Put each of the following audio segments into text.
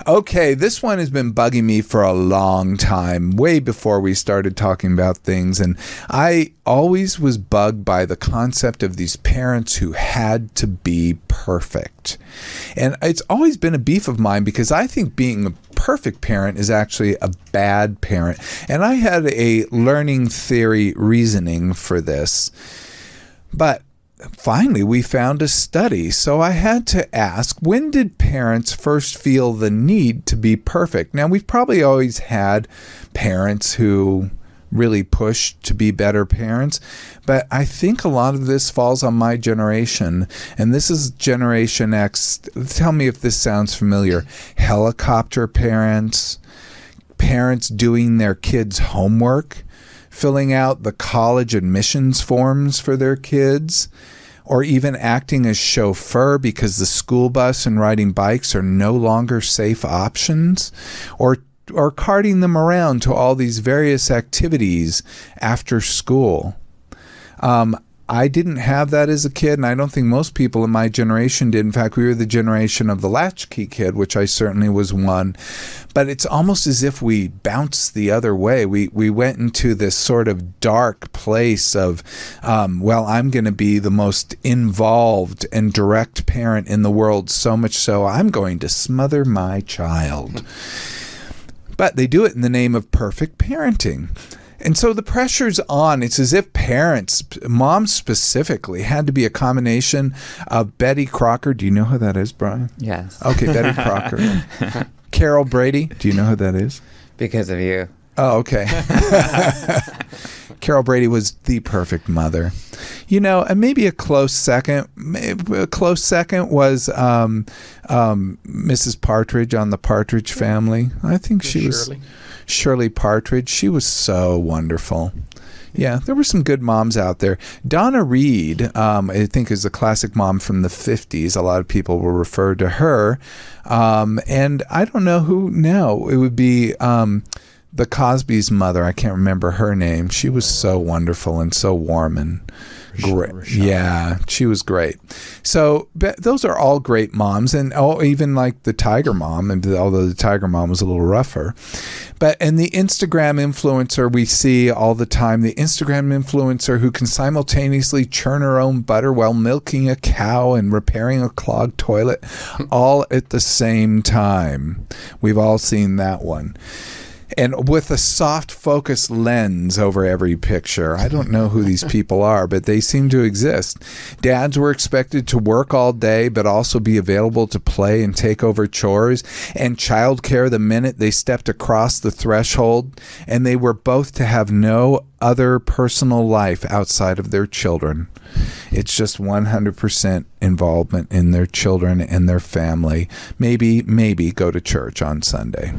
Okay, this one has been bugging me for a long time, way before we started talking about things. And I always was bugged by the concept of these parents who had to be perfect. And it's always been a beef of mine because I think being a perfect parent is actually a bad parent. And I had a learning theory reasoning for this. But finally, we found a study. So I had to ask, when did parents first feel the need to be perfect? Now, we've probably always had parents who really pushed to be better parents, but I think a lot of this falls on my generation, and this is Generation X. Tell me if this sounds familiar. Helicopter parents, parents doing their kids' homework, filling out the college admissions forms for their kids, or even acting as chauffeur because the school bus and riding bikes are no longer safe options, or carting them around to all these various activities after school. I didn't have that as a kid, and I don't think most people in my generation did. In fact, we were the generation of the latchkey kid, which I certainly was one. But it's almost as if we bounced the other way. We went into this sort of dark place of, well, I'm going to be the most involved and direct parent in the world, so much so I'm going to smother my child. But they do it in the name of perfect parenting. And so the pressure's on. It's as if parents, moms specifically, had to be a combination of Betty Crocker. Do you know who that is, Brian? Yes. Okay, Betty Crocker. Carol Brady. Do you know who that is? Because of you. Oh, okay. Carol Brady was the perfect mother. You know, and maybe a close second was Mrs. Partridge on the Partridge Family. I think she was Shirley Partridge. She was so wonderful. Yeah, there were some good moms out there. Donna Reed, I think, is a classic mom from the 50s. A lot of people will refer to her. And I don't know who now. It would be the Cosby's mother. I can't remember her name. She was so wonderful and so warm and great. Yeah, she was great. So those are all great moms, and even like the Tiger Mom, and although the Tiger Mom was a little rougher. And the Instagram influencer we see all the time, the Instagram influencer who can simultaneously churn her own butter while milking a cow and repairing a clogged toilet, all at the same time. We've all seen that one. And with a soft focus lens over every picture. I don't know who these people are, but they seem to exist. Dads were expected to work all day, but also be available to play and take over chores and childcare the minute they stepped across the threshold. And they were both to have no other personal life outside of their children. It's just 100% involvement in their children and their family. Maybe go to church on Sunday.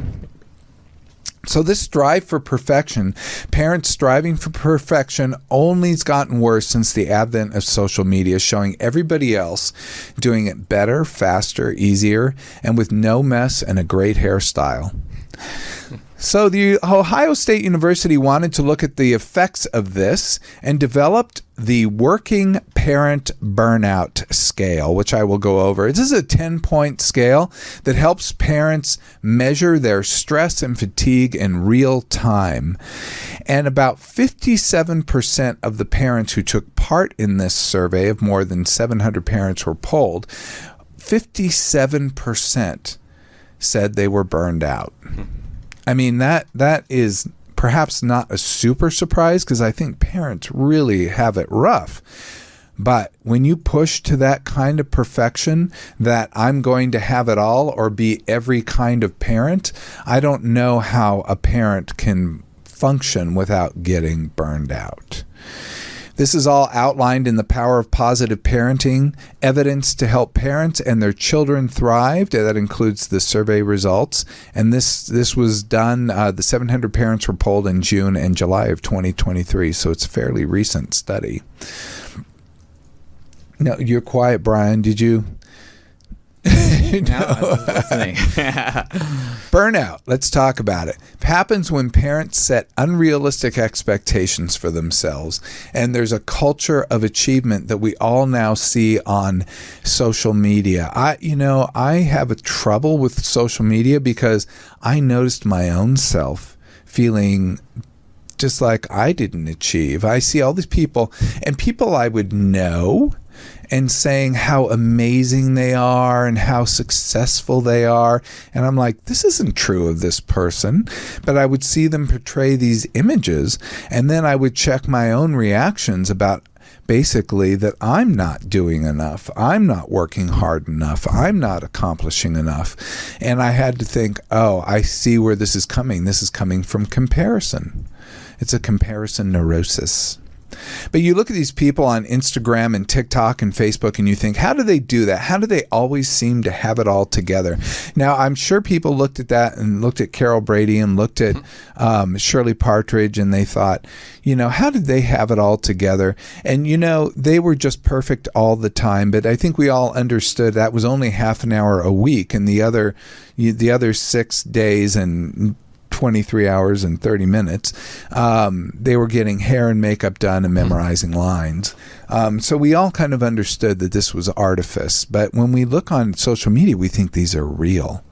So this strive for perfection, parents striving for perfection, only has gotten worse since the advent of social media, showing everybody else doing it better, faster, easier, and with no mess and a great hairstyle. So the Ohio State University wanted to look at the effects of this and developed the Working Parent Burnout Scale, which I will go over. This is a 10-point scale that helps parents measure their stress and fatigue in real time. And about 57% of the parents who took part in this survey, of more than 700 parents were polled, 57% said they were burned out. I mean, that is perhaps not a super surprise because I think parents really have it rough. But when you push to that kind of perfection, that I'm going to have it all or be every kind of parent, I don't know how a parent can function without getting burned out. This is all outlined in The Power of Positive Parenting, Evidence to Help Parents and Their Children Thrive. That includes the survey results. And this was done, the 700 parents were polled in June and July of 2023, so it's a fairly recent study. Now, you're quiet, Brian. Did you No, I was listening. Burnout. Let's talk about it. It happens when parents set unrealistic expectations for themselves, and there's a culture of achievement that we all now see on social media. I have a trouble with social media because I noticed my own self feeling just like I didn't achieve. I see all these people, and people I would know, and saying how amazing they are and how successful they are. And I'm like, this isn't true of this person. But I would see them portray these images, and then I would check my own reactions about basically that I'm not doing enough. I'm not working hard enough. I'm not accomplishing enough. And I had to think, oh, I see where this is coming. This is coming from comparison. It's a comparison neurosis. But you look at these people on Instagram and TikTok and Facebook, and you think, how do they do that? How do they always seem to have it all together? Now, I'm sure people looked at that and looked at Carol Brady and looked at Shirley Partridge, and they thought, how did they have it all together? And, they were just perfect all the time. But I think we all understood that was only half an hour a week, and the other 6 days and 23 hours and 30 minutes, they were getting hair and makeup done and memorizing lines. So we all kind of understood that this was artifice. But when we look on social media, we think these are real.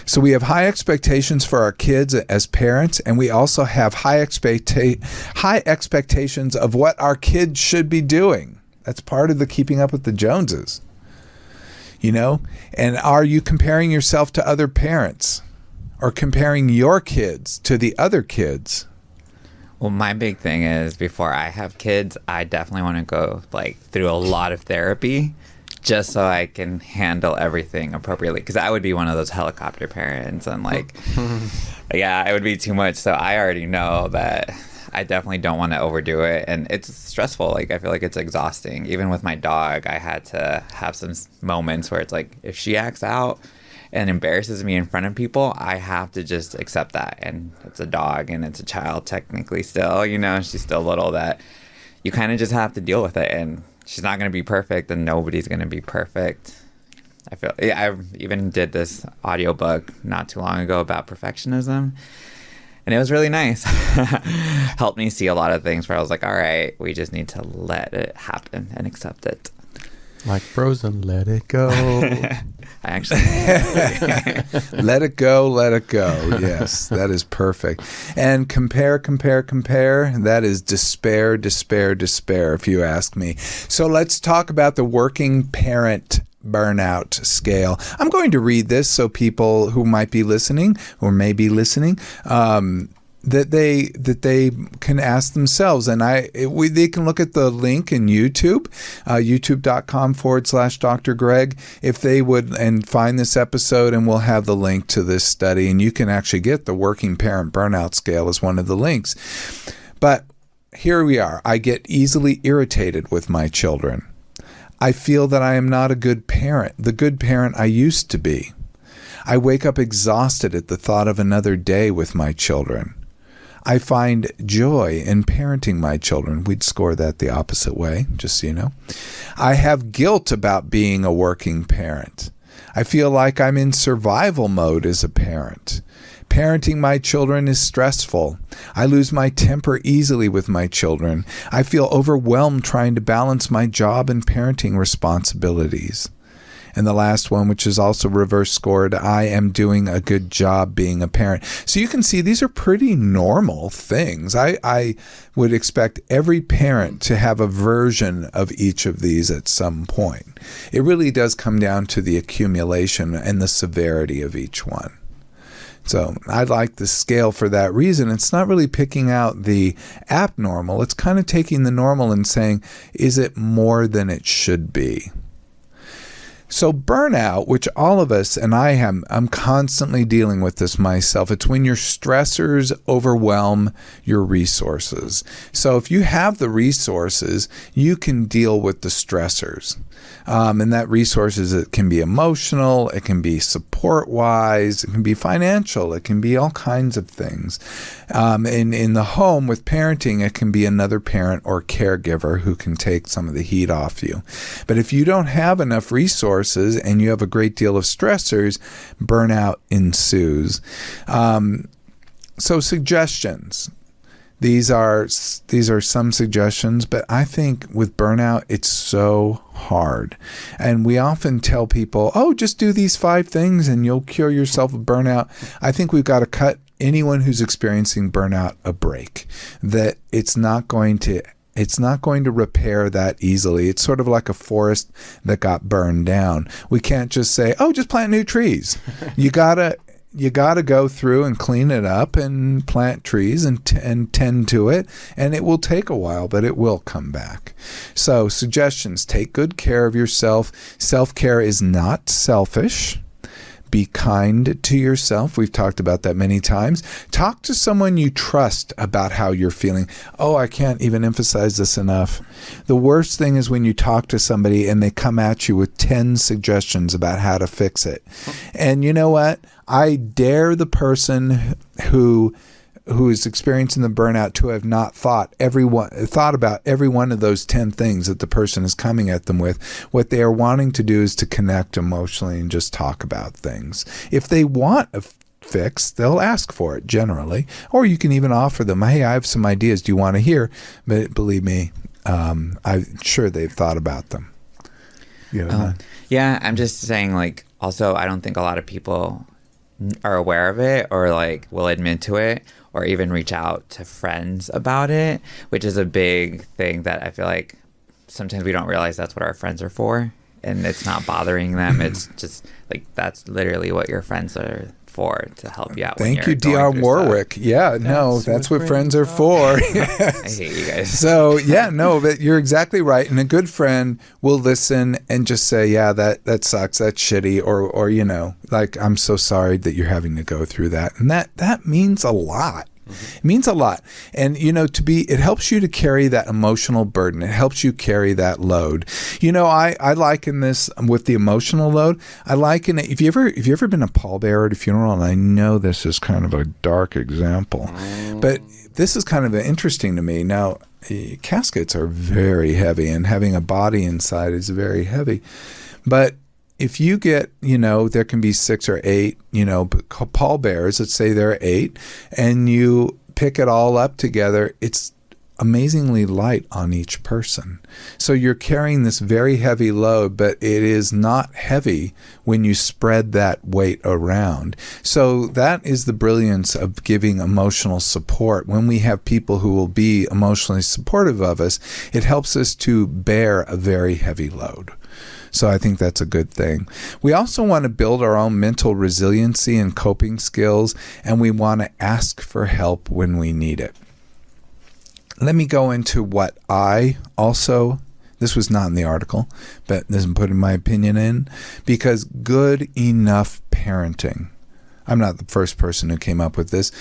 So we have high expectations for our kids as parents, and we also have high expectations of what our kids should be doing. That's part of the keeping up with the Joneses. And are you comparing yourself to other parents? Or comparing your kids to the other kids? Well, my big thing is before I have kids, I definitely want to go through a lot of therapy just so I can handle everything appropriately. Because I would be one of those helicopter parents, and yeah, it would be too much. So I already know that I definitely don't want to overdo it, and it's stressful. I feel like it's exhausting. Even with my dog, I had to have some moments where it's if she acts out and embarrasses me in front of people, I have to just accept that. And it's a dog and it's a child technically still, she's still little, that you kind of just have to deal with it. And she's not going to be perfect, and nobody's going to be perfect. I even did this audiobook not too long ago about perfectionism, and it was really nice. Helped me see a lot of things where I was like, all right, we just need to let it happen and accept it. Like Frozen, let it go. I actually let it go, let it go. Yes, that is perfect. And compare. That is despair, if you ask me. So let's talk about the working parent burnout scale. I'm going to read this so people who might be listening or may be listening, that they can ask themselves. And they can look at the link in YouTube, youtube.com/Dr. Greg, if they would, and find this episode, and we'll have the link to this study. And you can actually get the working parent burnout scale as one of the links. But here we are. I get easily irritated with my children. I feel that I am not a good parent, the good parent I used to be. I wake up exhausted at the thought of another day with my children. I find joy in parenting my children. We'd score that the opposite way, just so you know. I have guilt about being a working parent. I feel like I'm in survival mode as a parent. Parenting my children is stressful. I lose my temper easily with my children. I feel overwhelmed trying to balance my job and parenting responsibilities. And the last one, which is also reverse scored, I am doing a good job being a parent. So you can see these are pretty normal things. I would expect every parent to have a version of each of these at some point. It really does come down to the accumulation and the severity of each one. So I like the scale for that reason. It's not really picking out the abnormal. It's kind of taking the normal and saying, is it more than it should be? So burnout, which all of us, and I'm constantly dealing with this myself. It's when your stressors overwhelm your resources. So if you have the resources, you can deal with the stressors. And that resources, it can be emotional, it can be support-wise, it can be financial, it can be all kinds of things. In the home with parenting, it can be another parent or caregiver who can take some of the heat off you. But if you don't have enough resources, resources and you have a great deal of stressors, burnout ensues. So suggestions. These are some suggestions, but I think with burnout, it's so hard. And we often tell people, oh, just do these 5 things and you'll cure yourself of burnout. I think we've got to cut anyone who's experiencing burnout a break, that it's not going to repair that easily. It's sort of like a forest that got burned down. We can't just say, oh, just plant new trees. You gotta go through and clean it up and plant trees and tend to it, and it will take a while, but it will come back. So suggestions: take good care of yourself. Self-care is not selfish. Be kind to yourself. We've talked about that many times. Talk to someone you trust about how you're feeling. Oh, I can't even emphasize this enough. The worst thing is when you talk to somebody and they come at you with 10 suggestions about how to fix it. And you know what? I dare the person who is experiencing the burnout to have not thought about every one of those 10 things that the person is coming at them with. What they are wanting to do is to connect emotionally and just talk about things. If they want a fix, they'll ask for it generally, or you can even offer them, hey, I have some ideas. Do you want to hear? But believe me, I'm sure they've thought about them. Yeah, I'm just saying, like, also, I don't think a lot of people are aware of it or like will admit to it or even reach out to friends about it, which is a big thing that I feel like sometimes we don't realize that's what our friends are for, and it's not bothering them. It's just like that's literally what your friends are for, to help you out. Thank you, D.R. Warwick. Stuff. Yeah, that's what friends are for. Yes. I hate you guys. So but you're exactly right. And a good friend will listen and just say, yeah, that sucks, that's shitty, or like, I'm so sorry that you're having to go through that. And that means a lot. Mm-hmm. It means a lot. And, it helps you to carry that emotional burden. It helps you carry that load. I liken this with the emotional load. I liken it, if you ever been a pallbearer at a funeral, and I know this is kind of a dark example, but this is kind of interesting to me. Now, caskets are very heavy, and having a body inside is very heavy. But if you get, there can be 6 or 8, pallbearers, let's say there are 8, and you pick it all up together, it's amazingly light on each person. So you're carrying this very heavy load, but it is not heavy when you spread that weight around. So that is the brilliance of giving emotional support. When we have people who will be emotionally supportive of us, it helps us to bear a very heavy load. So I think that's a good thing. We also want to build our own mental resiliency and coping skills, and we want to ask for help when we need it. Let me go into what this was not in the article, but this is putting my opinion in, because good enough parenting. I'm not the first person who came up with this,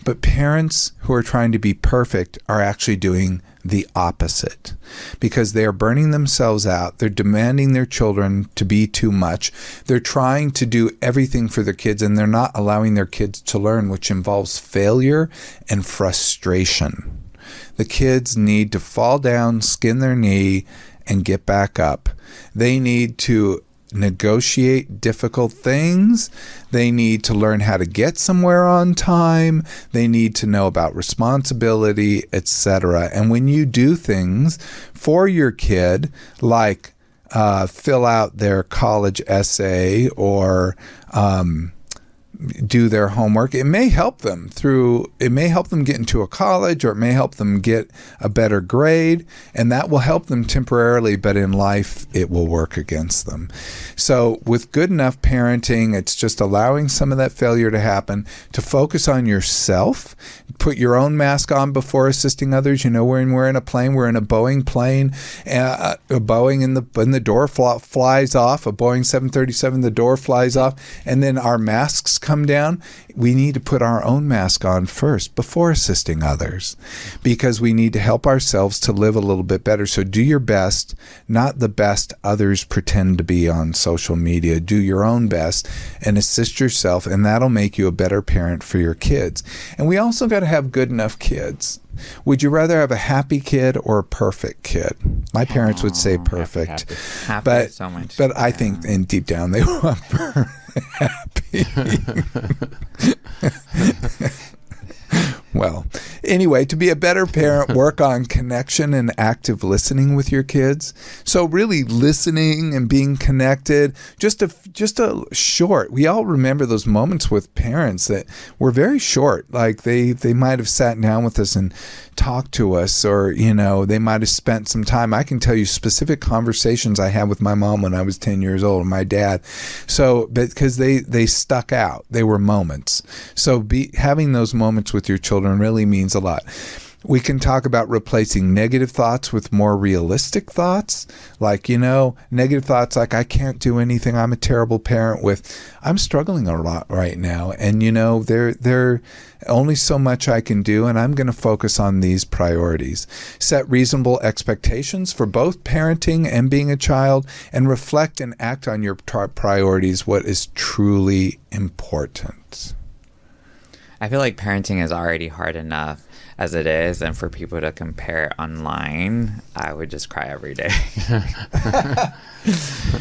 but parents who are trying to be perfect are actually doing the opposite, because they are burning themselves out. They're demanding their children to be too much. They're trying to do everything for their kids, and they're not allowing their kids to learn, which involves failure and frustration. The kids need to fall down, skin their knee, and get back up. They need to negotiate difficult things. They need to learn how to get somewhere on time. They need to know about responsibility, etc. And when you do things for your kid, like fill out their college essay or do their homework, it may help them get into a college, or it may help them get a better grade, and that will help them temporarily, but in life it will work against them. So with good enough parenting, it's just allowing some of that failure to happen, to focus on yourself, put your own mask on before assisting others. When we're in a plane, we're in a Boeing plane, a Boeing and the door flies off, a Boeing 737, the door flies off, and then our masks come down, we need to put our own mask on first before assisting others, because we need to help ourselves to live a little bit better. So do your best, not the best others pretend to be on social media. Do your own best and assist yourself, and that'll make you a better parent for your kids. And we also got to have good enough kids. Would you rather have a happy kid or a perfect kid? My parents would say perfect. Happy but so much. But I think in deep down they want happy. Well, anyway, to be a better parent, work on connection and active listening with your kids. So really listening and being connected, just a short. We all remember those moments with parents that were very short. Like they might have sat down with us and talked to us, or, they might have spent some time. I can tell you specific conversations I had with my mom when I was 10 years old, and my dad. So, because they stuck out. They were moments. So having those moments with your children really means a lot. We can talk about replacing negative thoughts with more realistic thoughts. Like, negative thoughts like, I can't do anything, I'm a terrible parent, with, I'm struggling a lot right now. And, there only so much I can do, and I'm going to focus on these priorities. Set reasonable expectations for both parenting and being a child, and reflect and act on your priorities, what is truly important. I feel like parenting is already hard enough as it is, and for people to compare online, I would just cry every day.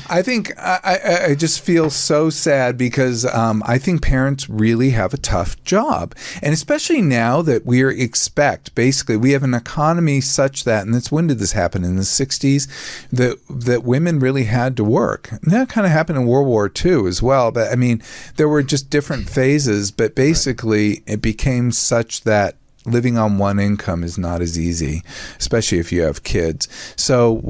I think I just feel so sad, because I think parents really have a tough job. And especially now that we have an economy such that, and when did this happen? In the 60s, that women really had to work. And that kind of happened in World War II as well. But I mean, there were just different phases, but basically it became such that living on one income is not as easy, especially if you have kids. So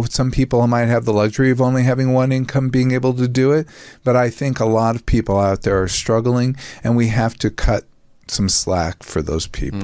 some people might have the luxury of only having one income, being able to do it. But I think a lot of people out there are struggling, and we have to cut some slack for those people.